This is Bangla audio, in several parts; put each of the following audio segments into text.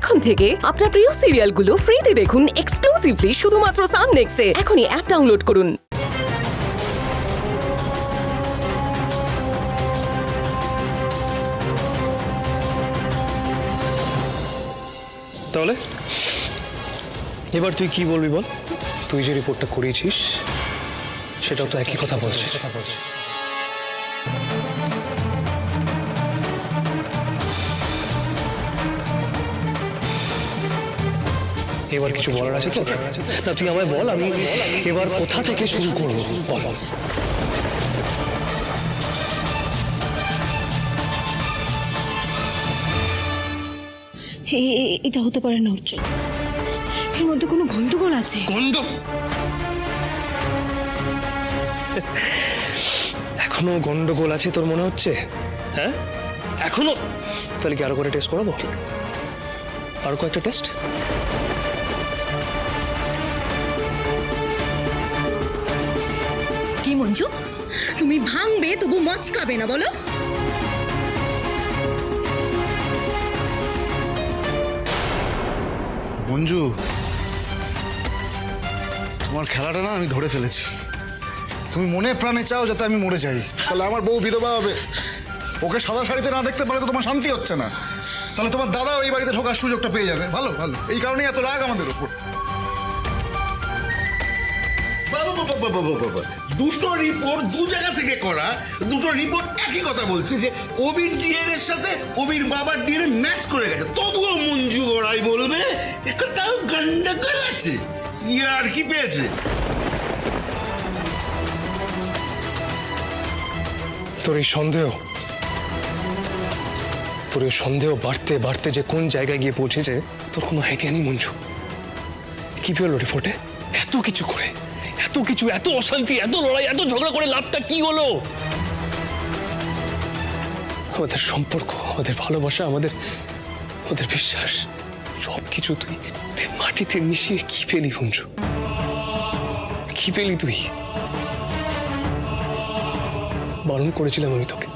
এখন থেকে আপনার প্রিয় সিরিয়ালগুলো ফ্রিতে দেখুন এক্সক্লুসিভলি শুধুমাত্র সান নেক্সটে। এখনই অ্যাপ ডাউনলোড করুন। তাহলে এবার তুই কি বলবি বল? তুই যে রিপোর্টটা করিয়েছিস সেটাও তো একই কথা বলছে। এবার কিছু বলার আছে তো? না তুই আমায় বল, আমি এবার কোথা থেকে শুরু করবো বল। এটা হতে পারে না অর্জুন, এর মধ্যে কোনো গন্ডগোল আছে। এখনো গন্ডগোল আছে তোর মনে হচ্ছে? হ্যাঁ এখনো? তাহলে কি আরো করে টেস্ট করাবো? আরো কয়েকটা টেস্ট? কি মঞ্জু, তুমি ভাঙবে তবু মচকাবে না বলো? মঞ্জু, তোমার খেলাটা না আমি ধরে ফেলেছি। তুমি মনে প্রাণে চাও যাতে আমি মরে যাই, তাহলে আমার বউ বিধবা হবে। ওকে সাদা শাড়িতে না দেখতে পারে তো তোমার শান্তি হচ্ছে না। তাহলে তোমার দাদাও এই বাড়িতে ঢোকার সুযোগটা পেয়ে যাবে। ভালো ভালো, এই কারণেই এত রাগ আমাদের ওপর। দুটো রিপোর্ট দু জায়গা থেকে করা, দুটো রিপোর্ট একই কথা বলছে যে অবির ডিএনএ এর সাথে অবির বাবার ডিএনএ ম্যাচ করে গেছে, তবুও মঞ্জু গড়াই বলবে তাও গন্ডগোল আছে। আর কি পেয়েছে? তোর এই সন্দেহ বাড়তে বাড়তে যে কোন জায়গায় গিয়ে পৌঁছেছে তোর কোনো আইডিয়া নেই মঞ্জু। কি পেলো রিপোর্টে? এত কিছু করে, এত কিছু, এত অশান্তি, এত লড়াই, এত ঝগড়া করে লাভটা কি হলো? আমাদের সম্পর্ক, আমাদের ভালোবাসা, আমাদের বিশ্বাস, সবকিছু তুই মাটিতে মিশিয়ে কি পেলি মঞ্জু? কি পেলি তুই? বারণ করেছিলাম আমি তোকে,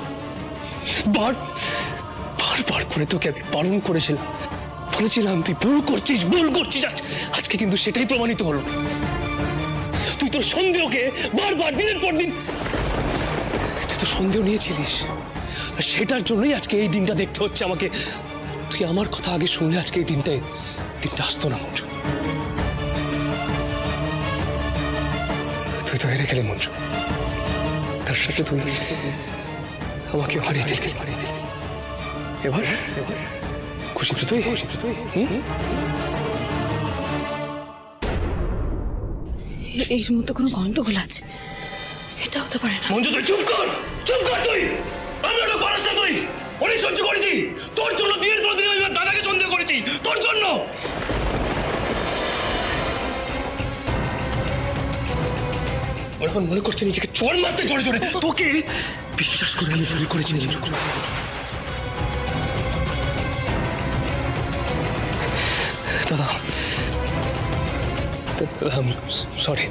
বারবার করে তোকে আমি বারণ করেছিলাম, বলেছিলাম তুই ভুল করছিস। আজকে কিন্তু সেটাই প্রমাণিত হলো। তুই তোর সন্দেহকে বারবার দিনের পর দিন তুই তো সন্দেহ নিয়েছিলিস, আর সেটার জন্যই আজকে এই দিনটা দেখতে হচ্ছে আমাকে। তুই আমার কথা আগে শুনলে আজকে এই দিনটা আসতো না মঞ্জু। তুই তো হেরে গেলি মঞ্জু, তার সাথে তুই আমাকে হারিয়ে দিলি। এবার খুশি তো তুই? এর মধ্যে কোনো গন্ডগোল আছে, এটা হতে পারে না। মঞ্জু তুই চুপ কর তুই। আমি ওটা পারিস না তুই। অনেক সহ্য করেছি তোর জন্য, দিনের পর দিন আমি দাদাকে সন্দেহ করেছি তোর জন্য। মনে করছি নিজেকে চোর মারতে জোরে জোরে, তোকে বিশ্বাস করে আমি ভুল করেছি মঞ্জু। দাদা সরি,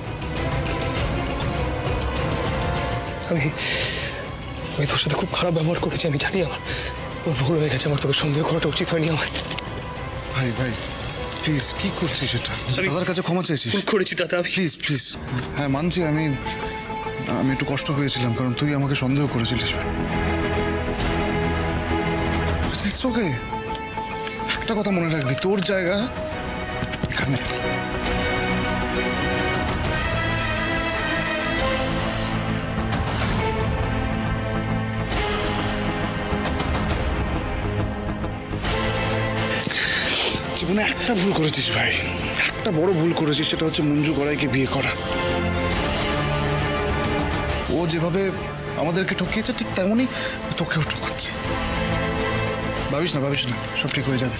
আমি তোর সাথে খুব খারাপ ব্যবহার করেছি। আমি জানি আমার ভুল হয়ে গেছে, আমার তোকে সন্দেহ করাটা উচিত হয়নি আমার। ভাই ভাই প্লিজ, কি করছিস এটা? দাদার কাছে ক্ষমা চেয়েছিস? ভুল করেছি দাদা, প্লিজ প্লিজ। হ্যাঁ মানছি, আমি একটু কষ্ট পেয়েছিলাম কারণ তুই আমাকে সন্দেহ করেছিলিস। ইটস ওকে, একটা কথা মনে রাখবি, তোর জায়গা এখানে। জীবনে একটা ভুল করেছিস ভাই, একটা বড় ভুল করেছিস, সেটা হচ্ছে মঞ্জু গড়াইকে বিয়ে করা। ও যেভাবে আমাদেরকে ঠকিয়েছে ঠিক তেমনই তোকেও ঠকাচ্ছে। ভাবিস না, সব ঠিক হয়ে যাবে।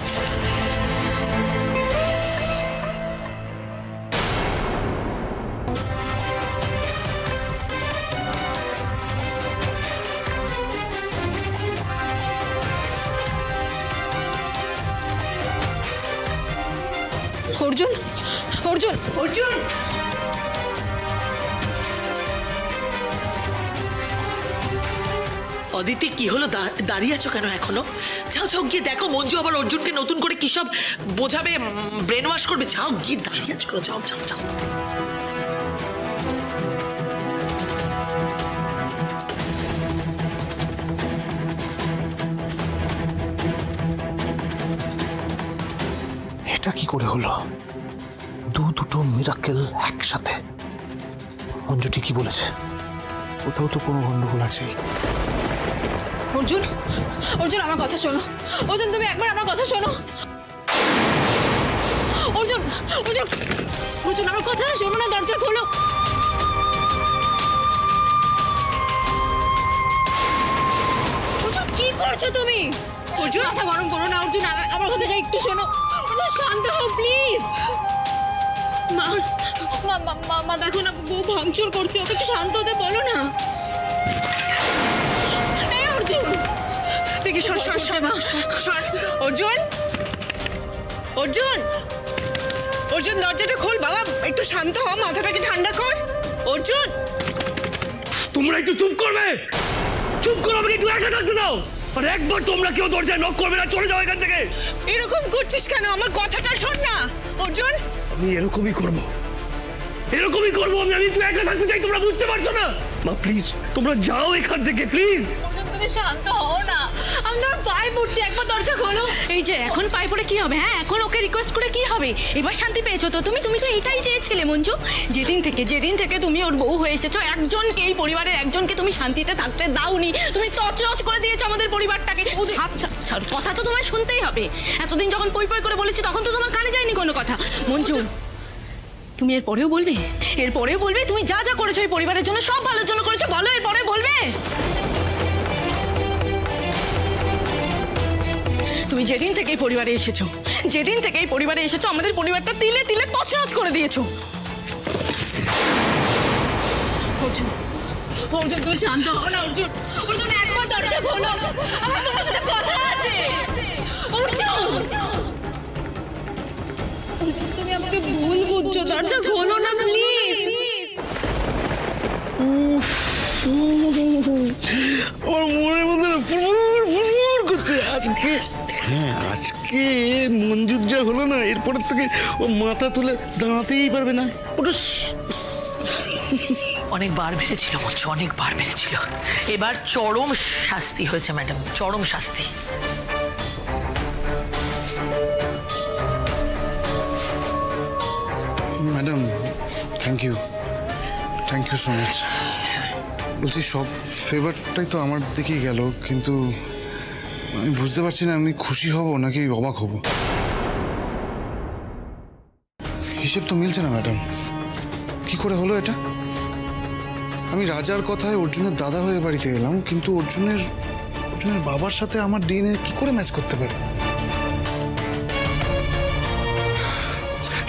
অর্জুন, অর্জুন, অর্জুন! অদিতি কি হলো? দাঁড়িয়ে আছো কেন এখনো? যাও যাও গিয়ে দেখো মঞ্জু আবার অর্জুনকে নতুন করে কি সব বোঝাবে, ব্রেন ওয়াশ করবে। যাও গিয়ে দাঁড়িয়ে আছো কেন? যাও যাও যাও। এটা কি করে হলো? দুটো মিরাকেল একসাথে। মঞ্জু ঠিকই বলেছে, কোথাও তো কোনো গন্ডগোল আছে। অর্জুন, অর্জুন আমার কথা শোনো। অর্জুন তুমি একবার আমার কথা শোনো। অর্জুন, অর্জুন, অর্জুন আমার কথা শোনো না, দরজা খোলো। অর্জুন কি করছো তুমি? অর্জুন মাথা গরম করো না। অর্জুন আমার কথাটা একটু শোনো। অর্জুন শান্ত হও প্লিজ। মা মা মা মা দেখো না, বউ ভাঙচুর করছে, ওকে একটু শান্ত হতে বলো না। এই অর্জুন দেখি, সর সর সর সর। অর্জুন, অর্জুন, অর্জুন দরজাটা খোল বাবা, একটু শান্ত হ, মাথাটাকে ঠান্ডা কর। অর্জুন তোমরা একটু চুপ করবে? চুপ করো, আমাকে একটু একা থাকতে দাও। আর একবার তোমরা কেউ দরজায় নক করবে না, চলে যাও এখান থেকে। এরকম করছিস কেন? আমার কথাটা শোন না অর্জুন। আমি এরকমই করবো, এরকমই করবো। আমি একটু একা থাকতে চাই, তোমরা বুঝতে পারছো না? মা প্লিজ তোমরা যাও এখান থেকে, প্লিজ। অর্জুন তুমি শান্ত হও না, আমি তোমার পায়ে পড়ছি, একবার দরজা খোলো। এই যে এখন পায়ে পড়ে কি হবে? হ্যাঁ এখন ওকে রিকোয়েস্ট করে কি হবে? এবার শান্তি পেয়েছো তো তুমি? তুমি তো এটাই চেয়েছিলে মঞ্জু। যেদিন থেকে তুমি ওর বউ হয়ে এসেছো, একজনকে, এই পরিবারের একজনকে তুমি শান্তিতে থাকতে দাওনি। তুমি তছনছ করে দিয়েছো আমাদের পরিবারটাকে। আচ্ছা কথা তো তোমায় শুনতেই হবে। এতদিন যখন পই পই করে বলেছি তখন তো তোমার কানে যায়নি কোনো কথা। মঞ্জু তুমি এরপরেও বলবে? এরপরেও বলবে তুমি যা যা করেছো এই পরিবারের জন্য, সব ভালোর জন্য করেছো? বলো, এরপরে বলবে? তুমি যেদিন থেকে এই পরিবারে এসেছো, যেদিন থেকে এই পরিবারে এসেছো, আমাদের পরিবারটা তিলে তিলে তছনছ করে দিয়েছো। অর্জুন, অর্জুন তুমি শান্ত হও না। অর্জুন, অর্জুন একবার দরজা খোলো, আমার তোমার সাথে কথা আছে। অর্জুন, তুমি আমাকে ভুল বুঝছো, দরজা খোলো না প্লিজ। আমার মনের মধ্যে ফুরফুর করছে আজকে। হ্যাঁ আজকে মঞ্জুর যা হলো না, এরপর থেকে ও মাথা তুলে দাঁড়াতেই পারবে না। অনেকবার মেরেছিল মঞ্জু, অনেকবার মেরেছিল। এবার চরম শাস্তি হয়েছে ম্যাডাম, চরম শাস্তি। Madam thank you so much. বলছি সব ফেভারটাই তো আমার দিকেই গেল, কিন্তু আমি বুঝতে পারছি না আমি খুশি হব নাকি অবাক হব। হিসেব তো মিলছে না ম্যাডাম, কি করে হলো এটা? আমি রাজার কথায় অর্জুনের দাদা হয়ে বাড়িতে এলাম, কিন্তু অর্জুনের বাবার সাথে আমার ডিএনএ কি করে ম্যাচ করতে পারে?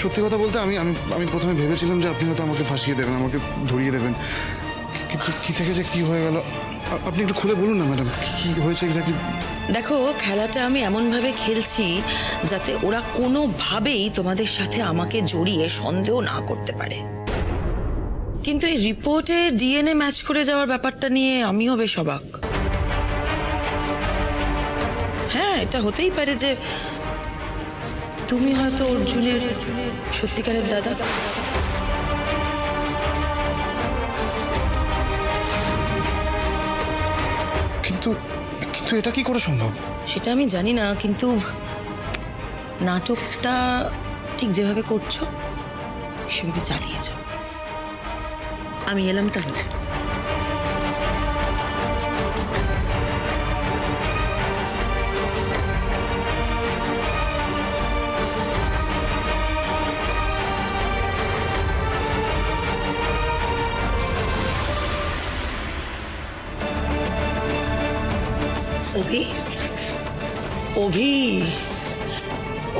সত্যি কথা বলতে আমি প্রথমে ভেবেছিলাম যে আপনি হয়তো আমাকে ফাঁসিয়ে দেবেন, আমাকে ধরিয়ে দেবেন, কিন্তু কি থেকে যে কি হয়ে গেল আপনি একটু খুলে বলুন না ম্যাডাম, কি হয়েছে এক্স্যাক্টলি? দেখো খেলাটা আমি এমনভাবে খেলছি যাতে ওরা কোনোভাবেই তোমাদের সাথে আমাকে জড়িয়ে সন্দেহ না করতে পারে। কিন্তু এই রিপোর্টে ডিএনএ ম্যাচ করে যাওয়ার ব্যাপারটা নিয়ে আমিও বেশ অবাক। হ্যাঁ এটা হতেই পারে যে তুমি হয়তো অর্জুনের সত্যিকারের দাদা। কিন্তু এটা কি করে সম্ভব? সেটা আমি জানি না, কিন্তু নাটকটা ঠিক যেভাবে করছো সেভাবে চালিয়ে যাও। আমি এলাম তাহলে। অভি, অভি,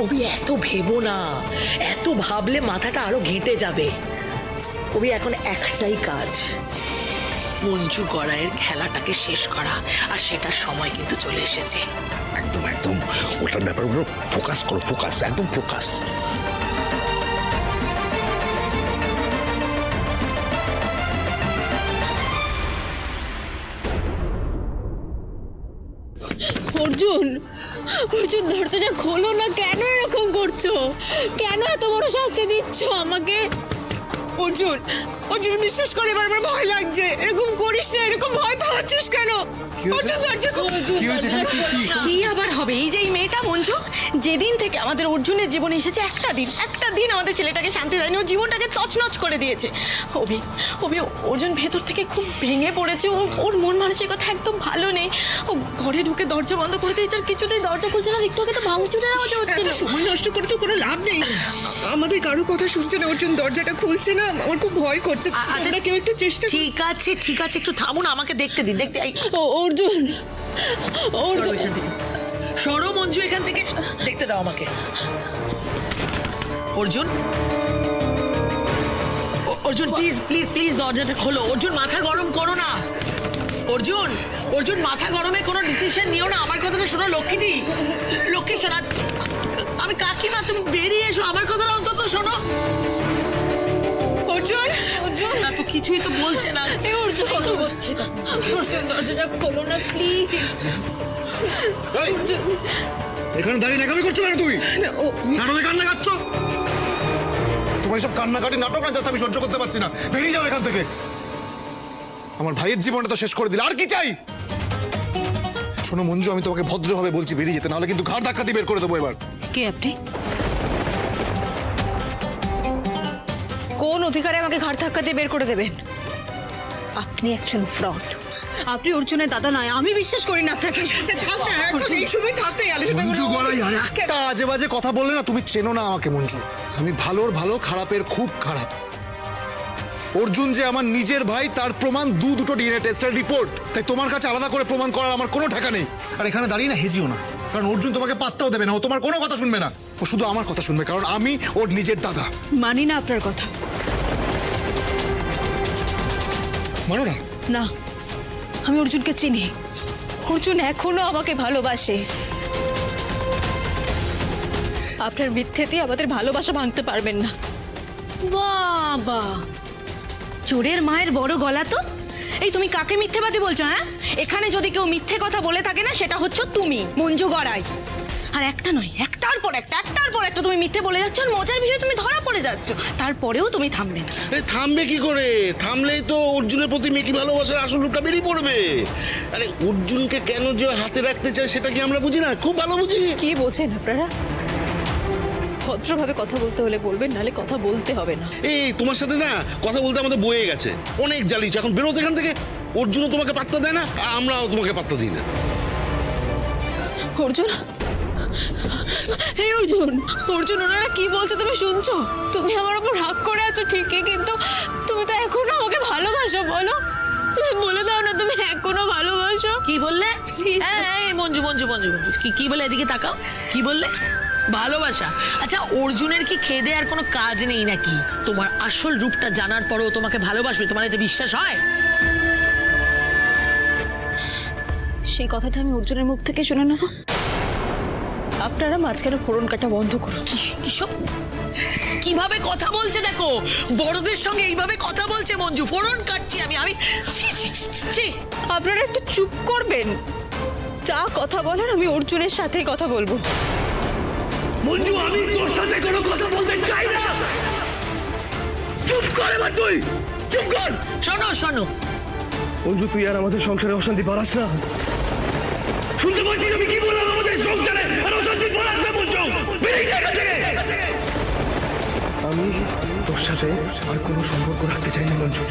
অভি এত ভেবো না, এত ভাবলে মাথাটা আরো ঘেঁটে যাবে। অভি এখন একটাই কাজ, মঞ্জু গড়াইয়ের খেলাটাকে শেষ করা, আর সেটার সময় কিন্তু চলে এসেছে। একদম একদম ওটার ব্যাপারগুলো ফোকাস করো, ফোকাস, একদম ফোকাস। অর্জুন, অর্জুন দরজাটা খোলো না, কেন এরকম করছো? কেন এত বড় শাস্তি দিচ্ছ আমাকে? অর্জুন, অর্জুন বিশ্বাস করে বারবার ভয় লাগছে। এরকম করিস না, এরকম ভয় পাচ্ছিস কেন? অর্জুন দরজা খোলো। কি হয়েছে এখানে? কি আবার হবে? এই যে এই মেয়েটা মঞ্জু, যেদিন থেকে আমাদের অর্জুনের জীবনে এসেছে, একটা দিন আমাদের ছেলেটাকে শান্তি দেয়নি, ও জীবনটাকে তছনছ করে দিয়েছে। অভি অভি অর্জুন ভেতর থেকে খুব ভেঙে পড়েছে, ওর মন মানসিকতা একদম ভালো নেই। ও ঘরে ঢুকে দরজা বন্ধ করে দিয়েছে, আর কিছুতেই দরজা খুলছে না। একটু আগে তো ভাঙচুরের আওয়াজ হচ্ছিল। সময় নষ্ট করে তো কোনো লাভ নেই, আমাদের কারো কথা শুনছে না। অর্জুন দরজাটা খুলছে না, আমার খুব ভয় করছে। আচ্ছা কেউ একটু চেষ্টা ঠিক আছে একটু থামুন, আমাকে দেখতে দিন। অর্জুন, অর্জুন সরো মঞ্জু এখান থেকে, দেখতে দাও আমাকে। Arjun, Arjun please please please দরজাটা খোলো। অর্জুন মাথা গরম করো না। অর্জুন মাথা গরমে কোনো ডিসিশন নিও না। আমার কথাটা শোনো লক্ষ্মীটি, লক্ষ্মী শোনা, আমি কাকিমা, তুমি বেরিয়ে এসো, আমার কথাটা অন্তত শোনো। অর্জুন, না তো কিছুই তো বলছে না। অর্জুন কথা বলছে না। অর্জুন দরজাটা খোলো না প্লিজ। এই, এখানে দাঁড়িয়ে নাকামি করছো কেন তুই? নাটকে কান্না কাটছো? তোমার সব কান্নাকাটি নাটক না জাস্ট আমি সহ্য করতে পারছি না। বেরিয়ে যাও এখান থেকে। আমার ভাইয়ের জীবনটা তো শেষ করে দিলে, আর কি চাই? শোনো মঞ্জু, আমি তোমাকে ভদ্রভাবে বলছি বেরিয়ে যেতে, নাহলে কিন্তু ঘাড় ধাক্কা দিয়ে বের করে দেবো এবার। কে আপনি? কোন অধিকারে আমাকে ঘাড় ধাক্কা দিয়ে বের করে দেবেন? আপনি একজন ফ্রড। আপনি অর্জুনের দাদা নয়, আমি বিশ্বাস করি না আপনাকে। এই সময় থাকতে আলোচনা মঞ্জু গড়াই, আর একটা আজে বাজে কথা বললে না, তুমি চেনো না আমাকে মঞ্জু। আমি ভালোর ভালো, খারাপের খুব খারাপ। অর্জুন যে আমার নিজের ভাই তার প্রমাণ দুটো ডিএনএ টেস্টের রিপোর্ট। তাই তোমার কাছে আলাদা করে প্রমাণ করার আমার কোনো ঠেকা নেই। আর এখানে দাঁড়িয়ে না হেজিও না, কারণ অর্জুন তোমাকে পাত্তাও দেবে না, ও তোমার কোনো কথা শুনবে না। ও শুধু আমার কথা শুনবে, কারণ আমি ওর নিজের দাদা। মানি না আপনার কথা। মানো না? না, আমি অর্জুনকে চিনি। অর্জুন এখনো আমাকে ভালোবাসে। আপনার মিথ্যেতে আমাদের ভালোবাসা ভাঙতে পারবেন না। বাবা, চোরের মায়ের বড় গলা তো। এই তুমি কাকে মিথ্যেবাদী বলছো? হ্যাঁ, এখানে যদি কেউ মিথ্যে কথা বলে থাকে না, সেটা হচ্ছে তুমি, মঞ্জু গড়াই। আর একটা নয়, একটার পর একটা তুমি মিথ্যে বলে যাচ্ছ, আর মজার বিষয় তুমি ধরা পড়ে যাচ্ছ, তারপরেও তুমি থামবে না। আরে থামবে কি করে? থামলেই তো অর্জুনের প্রতি মেকি ভালোবাসার আসল রূপটা বেরিয়ে পড়বে। আরে অর্জুনকে কেন যে হাতে রাখতে চায় সেটা কি আমরা বুঝি না? খুব ভালো বুঝি। কি বোঝেন আপনারা? ভদ্রভাবে কথা বলতে হলে বলবেন, নাহলে কথা বলতে হবে না। এই তোমার সাথে না কথা বলতে আমাদের বয়ে গেছে, অনেক জ্বালিয়েছে। এখন বেরোতে এখান থেকে। অর্জুনও তোমাকে পাত্তা দেয় না, আর আমরাও তোমাকে পাত্তা দিই না। অর্জুন, হে অর্জুন, অর্জুন ওনারা কি বলছে তুমি শুনছো? তুমি আমার উপর রাগ করে আছো ঠিকই, কিন্তু তুমি তো এখনো আমাকে ভালোবাসো। বলো, তুমি বলে দাও না তুমি এখনো ভালোবাসো। কি বললে? এই মঞ্জু মঞ্জু মঞ্জু মঞ্জু, কি বলে? এদিকে তাকাও। কি বললে? ভালোবাসা? আচ্ছা, অর্জুনের কি খেদে আর কোনো কাজ নেই নাকি? তোমার আসল রূপটা জানার পরেও তোমাকে ভালোবাসবে? তোমার এটা বিশ্বাস হয়? সেই কথাটা আমি অর্জুনের মুখ থেকে শুনে নেব। আপনারা মাঝখানে ফোড়ন কাটা বন্ধ করুন। কিসব কিভাবে কথা বলছে দেখো, বড়দের সঙ্গে এইভাবে কথা বলছে মঞ্জু। ফোড়ন কাটছি আমি। ছি, ছি, ছি, ছি। আপনারা একটু চুপ করবেন। যা কথা বলার আমি অর্জুনের সাথেই কথা বলবো। মঞ্জু, আমি তোর সাথে কোনো কথা বলতে চাই না। চুপ কর এবার, তুই চুপ কর। শোনো মঞ্জু, তুই আর আমাদের সংসারে অশান্তি বাড়াস না। শুনতে পাচ্ছিস আমি কি বললাম? আমাদের সংসারে আর অশান্তি বাড়াস না মঞ্জু। বেরিয়ে যা এখান থেকে। আমি তোর সাথে আর কোনো সম্পর্ক রাখতে চাই না মঞ্জু।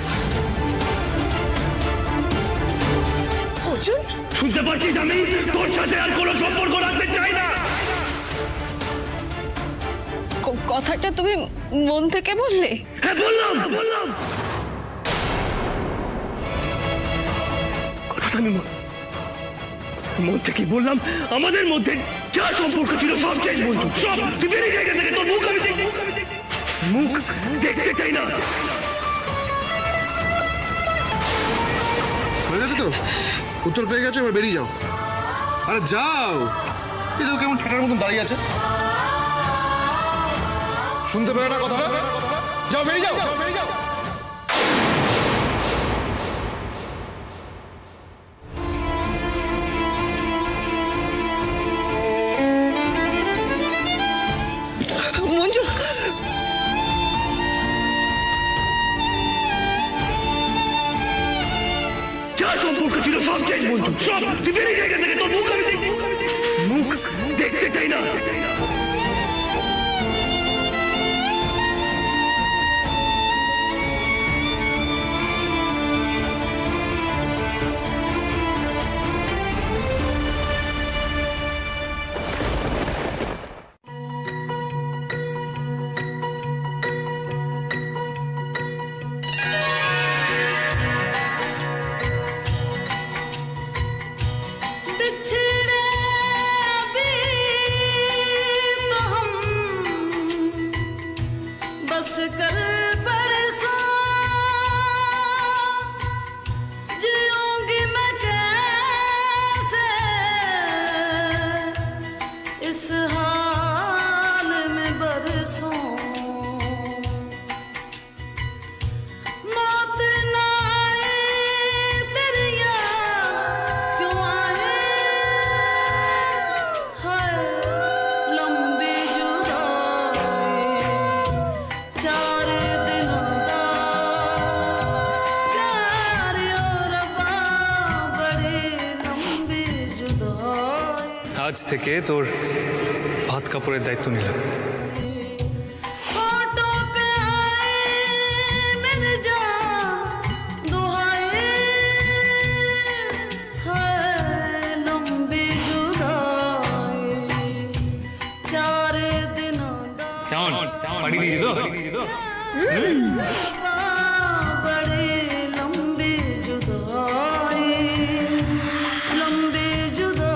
অর্জুন, শুনতে পাচ্ছিস আমি তোর সাথে আর কোনো সম্পর্ক রাখতে চাই না। কথাটা তুমি মন থেকে বললে? হ্যাঁ, বললাম। কথাটা আমি মন থেকে বললাম। আমাদের মধ্যে যা সম্পর্ক ছিল সব শেষ বন্ধু, সব। তুই বেরিয়ে জায়গা থেকে, তোর মুখ আমি মুখ দেখতে চাই না। হয়ে গেছে তো? উত্তর পেয়ে গেছো, এবার বেরিয়ে যাও। আরে যাও। এই তো কেমন ঠেটার মতন দাঁড়িয়ে আছে। শুনতে পেলে না কথাটা? যাও, বেরিয়ে যাও। মঞ্জু যা সম্পর্ক ছিল সব শেষ মঞ্জু, সব। তুই বেরিয়ে জায়গা থেকে, তোর মুখ আমি দেখবো। মুখ দেখতে চাই না। बिछड़े अभी तो हम बस कल परसों जिऊंगी मैं कैसे इस हाल में बरसों मौत ना आए तेरी याद क्यों आए हाय लंबी जुदाई 4 दिनों दा प्यार और रब्बा बड़ी लंबी जुदाई আজ থেকে তোর ভাত কাপড়ের দায়িত্ব নিলাম। होठों पे आए मेरे जान दुहाए हाय लंबी जुदाई 4 दिनों दा কেমন পাড়ি দিয়েছি তো? बड़ी लंबी जुदाई लंबी जुदाई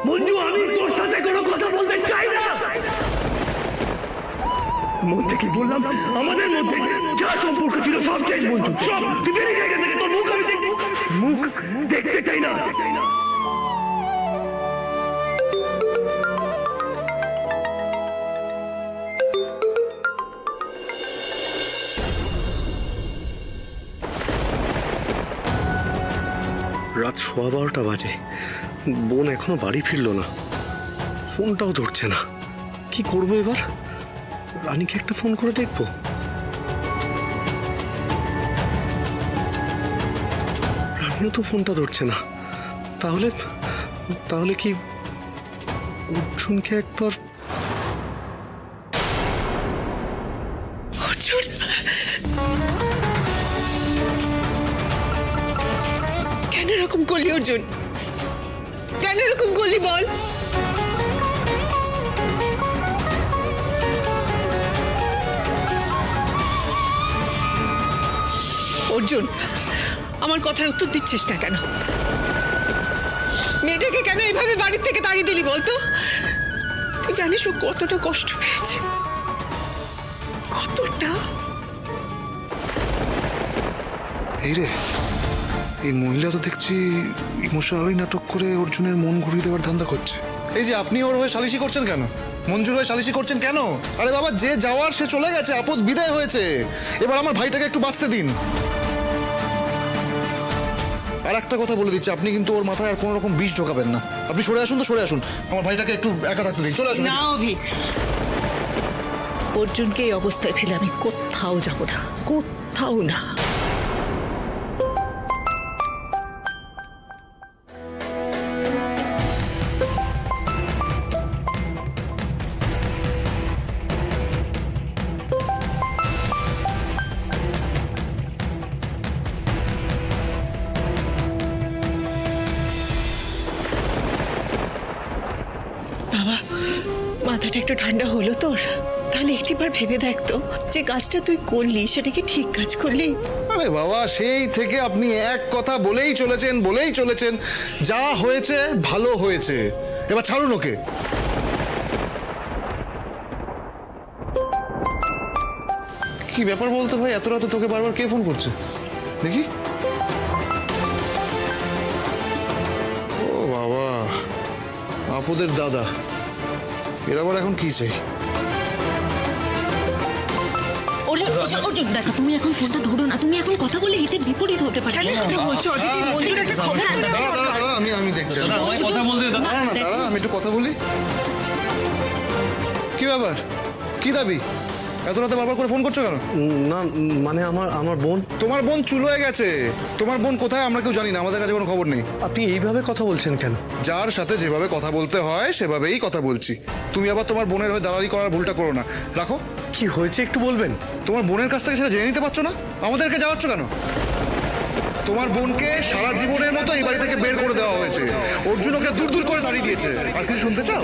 মঞ্জু, আমি তোর সাথে কোনো কথা বলতে চাই না। মন থেকে বললাম, আমাদের মধ্যে যা সম্পর্ক ছিল সব শেষ মঞ্জু, সব। তুই বেরিয়ে জায়গা থেকে, তোর মুখ আমি দেখবো। মুখ দেখতে চাই না। রাত 12:15 বাজে, বোন এখনো বাড়ি ফিরলো না, ফোনটাও ধরছে না। কি করবো এবার? রানীকে একটা ফোন করে দেখবো। রানীও তো ফোনটা ধরছে না। তাহলে তাহলে কি অর্জুনকে একবার... অর্জুন কেন এরকম করলি অর্জুন? কেন এরকম করলি বল? অর্জুন, আমার কথার উত্তর দিচ্ছিস না কেন? মেয়েটাকে কেন এইভাবে বাড়ির থেকে তাড়িয়ে দিলি বলতো? তুই জানিস ও কতটা কষ্ট পেয়েছে, কতটা। এই রে, এই মহিলা তো দেখছি ইমোশনালি নাটক করে অর্জুনের মন ঘুরিয়ে দেওয়ার ধান্দা করছে। এই যে আপনি ওর হয়ে সালিশি করছেন কেন? মঞ্জুর হয়ে সালিশি করছেন কেন? আরে বাবা, যে যাওয়ার সে চলে গেছে, আপদ বিদায় হয়েছে। এবার আমার ভাইটাকে একটু বাঁচতে দিন। আর একটা কথা বলে দিচ্ছি, আপনি কিন্তু ওর মাথায় আর কোনো রকম বিষ ঢোকাবেন না। আপনি সরে আসুন তো, সরে আসুন। আমার ভাইটাকে একটু একা থাকতে দিন। চলে আসুন। না অভি, অর্জুনকে এই অবস্থায় ফেলে আমি কোথাও যাব না, কোথাও না। বাবা, মাথাটা একটু ঠান্ডা হলো তোর? তাহলে একটিবার ভেবে দেখ তো, যে কাজটা তুই করলি সেটা কি ঠিক কাজ করলি? আরে বাবা, সেই থেকে আপনি এক কথা বলেই চলেছেন যা হয়েছে ভালো হয়েছে, এবার ছাড়ুন ওকে। কি ব্যাপার বলতো ভাই, এত রাতে তোকে বারবার কে ফোন করছে দেখি? ও বাবা, আপদের দাদা, এর আবার এখন কি চাই? অর্জুন অর্জুন, অর্জুন দেখো, তুমি এখন ফোনটা ধরো না, তুমি এখন কথা বলে হিতে বিপরীত হতে পারে। বলছো অদিতি, মঞ্জুর একটা খবর তো নেওয়া দাঁড়া দাঁড়া দাঁড়া, আমি দেখছি। দাদা, আমায় কথা বলতে দাও। দাঁড়া না, দাঁড়া, আমি একটু কথা বলি। কি ব্যাপার, কি দাবি? এত রাতে বারবার করে ফোন করছো কেন? না মানে আমার বোন। তোমার বোন চুল হয়ে গেছে। তোমার বোন কোথায় আমরা কেউ জানি না, আমাদের কাছে কোনো খবর নেই। আপনি এইভাবে কথা বলছেন কেন? যার সাথে যেভাবে কথা বলতে হয় সেভাবেই কথা বলছি। তুমি আবার তোমার বোনের হয়ে দালালি করার ভুলটা করো না, রাখো। কি হয়েছে একটু বলবেন? তোমার বোনের কাছ থেকে সেটা জেনে নিতে পারছো না? আমাদেরকে যাওয়াচ্ছ কেন? তোমার বোনকে সারা জীবনের মতো এই বাড়ি থেকে বের করে দেওয়া হয়েছে। অর্জুন ওকে দূর দূর করে দাঁড়িয়ে দিয়েছে। আর কিছু শুনতে চাও?